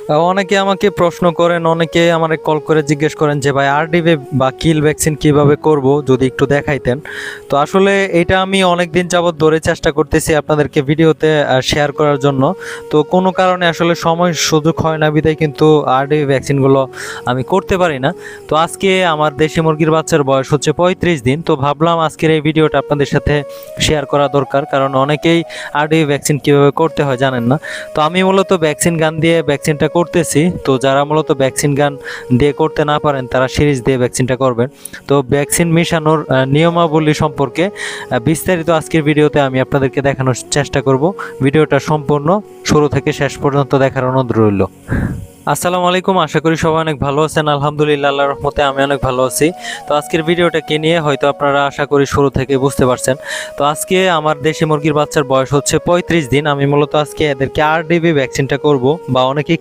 অনেকে আমাকে প্রশ্ন করেন, অনেকে আমারে কল করে জিজ্ঞেস করেন যে ভাই আরডিভি বা কিল ভ্যাকসিন কিভাবে করব, যদি একটু দেখাইতেন। তো আসলে এটা আমি অনেক দিন যাবত ধরে চেষ্টা করতেছি আপনাদেরকে ভিডিওতে শেয়ার করার জন্য। তো কোনো কারণে আসলে সময় সুযোগ হয় না, বিধায় কিন্তু আরডিভি ভ্যাকসিনগুলো আমি করতে পারি না। তো আজকে আমার দেশি মুরগির বাচ্চার বয়স হচ্ছে 35 দিন। তো ভাবলাম আজকের এই ভিডিওটা আপনাদের সাথে শেয়ার করা দরকার, কারণ অনেকেই আরডিভি ভ্যাকসিন কিভাবে করতে হয় জানেন না। তো আমি মূলত ভ্যাকসিন গান দিয়ে ভ্যাকসিনটা করতেছি। তো যারা মূলত ভ্যাকসিন গান দিয়ে করতে না পারেন তারা সিরিজ দিয়ে ভ্যাকসিনটা করবেন। তো ভ্যাকসিন মিশানোর নিয়মাবলী সম্পর্কে বিস্তারিত আজকের ভিডিওতে আমি আপনাদেরকে দেখানোর চেষ্টা করব। ভিডিওটা সম্পূর্ণ শুরু থেকে শেষ পর্যন্ত দেখার অনুরোধ রইল। আসসালামু আলাইকুম, আশা করি সবাই অনেক ভালো আছেন। আলহামদুলিল্লাহ, আল্লাহর রহমতে আমি অনেক ভালো আছি। তো আজকের ভিডিওটা কে নিয়ে হয়তো আপনারা আশা করি শুরু থেকে বুঝতে পারছেন। তো আজকে আমার দেশি মুরগির বাচ্চার বয়স হচ্ছে 35 দিন। আমি মূলত আজকে এদেরকে আরডিবি ভ্যাকসিনটা করব, বা অনেকে